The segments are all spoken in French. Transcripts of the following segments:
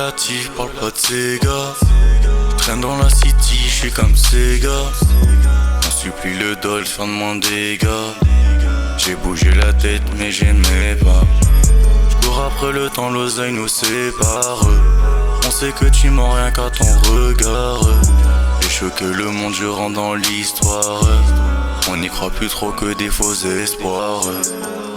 relatif, parle pas de ces gars. Traîne dans la city, j'suis comme ces gars. On supplie le dol, faire de moins de dégâts. J'ai bougé la tête mais j'aimais pas. J'cours après le temps, l'oseille nous sépare. On sait que tu mens rien qu'à ton regard. J'ai choqué le monde, je rentre dans l'histoire. On n'y croit plus trop que des faux espoirs.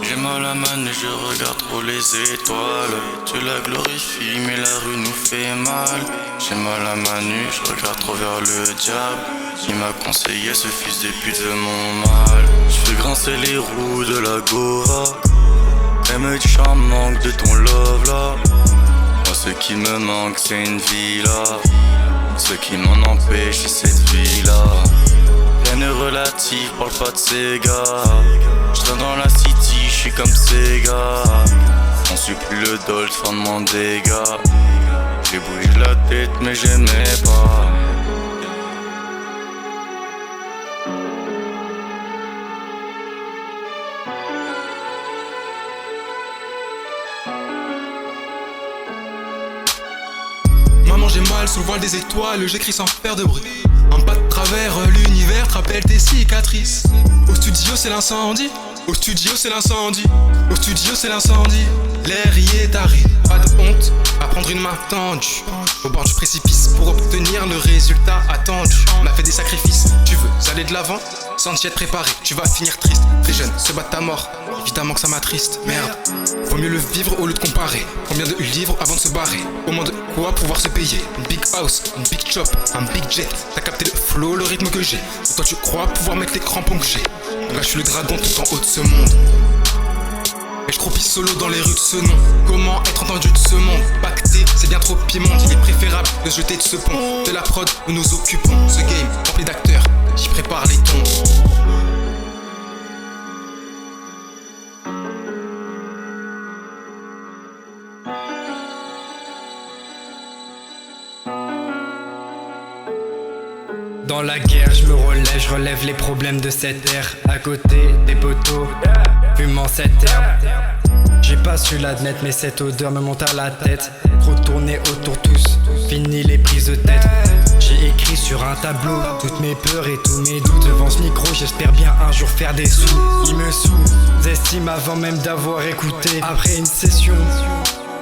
J'ai mal à man et je regarde trop les étoiles. Tu la glorifies mais la rue nous fait mal. J'ai mal à ma nuque, je regarde trop vers le diable. Il m'a conseillé ce fils de pute de mon mal. Je fais grincer les roues de la Gova. Elle me dit j'en manque de ton love là. Moi ce qui me manque c'est une villa. Ce qui m'en empêche c'est cette vie là. Rien n'est relatif, parle pas de ces gars. J'traîne dans la city, j'suis comme ces gars. On supplie le dol, faire de moins de dégâts. J'ai bougé la tête mais j'aimais pas. Maman j'ai mal sous le voile des étoiles, j'écris sans faire de bruit. Un pas de travers, l'univers te rappelle tes cicatrices. Au studio c'est l'incendie, au studio c'est l'incendie, au studio c'est l'incendie. L'air y est aride, pas de honte à prendre une main tendue au bord du précipice pour obtenir le résultat attendu. On a fait des sacrifices, tu veux aller de l'avant sans t'y être préparé, tu vas finir triste. Très jeune, se battre ta mort, évidemment que ça m'attriste. Merde, vaut mieux le vivre au lieu de comparer. Combien de livres avant de se barrer? Au moins de quoi pouvoir se payer? Une big house, une big chop, un big jet. T'as capté le flow, le rythme que j'ai. Toi tu crois pouvoir mettre les crampons que j'ai. Là je suis le dragon tout en haut de ce monde. Et je croupis solo dans les rues de ce nom. Comment être entendu de ce monde? Pacté, c'est bien trop immonde. Il est préférable de se jeter de ce pont. De la prod, nous nous occupons. Ce game rempli d'acteurs, j'y prépare les tons. Dans la guerre, je relève les problèmes de cette ère. À côté des poteaux, fumant cette herbe. J'ai pas su l'admettre, mais cette odeur me monte à la tête. Trop tourné autour tous, fini les prises de tête. J'ai écrit sur un tableau toutes mes peurs et tous mes doutes. Devant ce micro, j'espère bien un jour faire des sous. Ils me sous-estiment avant même d'avoir écouté. Après une session,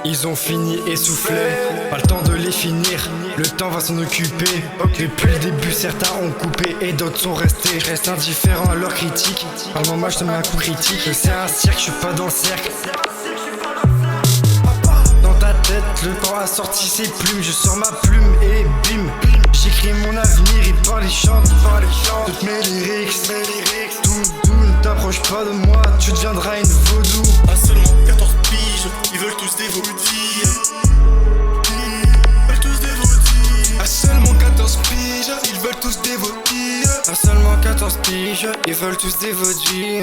ils ont fini essoufflés, pas le temps de les finir, le temps va s'en occuper. Depuis le début certains ont coupé et d'autres sont restés. Je reste indifférent à leurs critiques, par le moment je te mets un coup critique. C'est un cirque, je suis pas dans le cercle. Dans ta tête, le temps a sorti ses plumes. Je sors ma plume et bim, j'écris mon avenir, il parle, il chante, toutes mes lyrics. Tout doux, ne t'approche pas de moi, tu deviendras une vaudou. À seulement 14 piges, ils veulent tous des vaudis. À seulement 14 piges, ils veulent tous des vaudis. À seulement 14 piges, ils veulent tous des vaudis.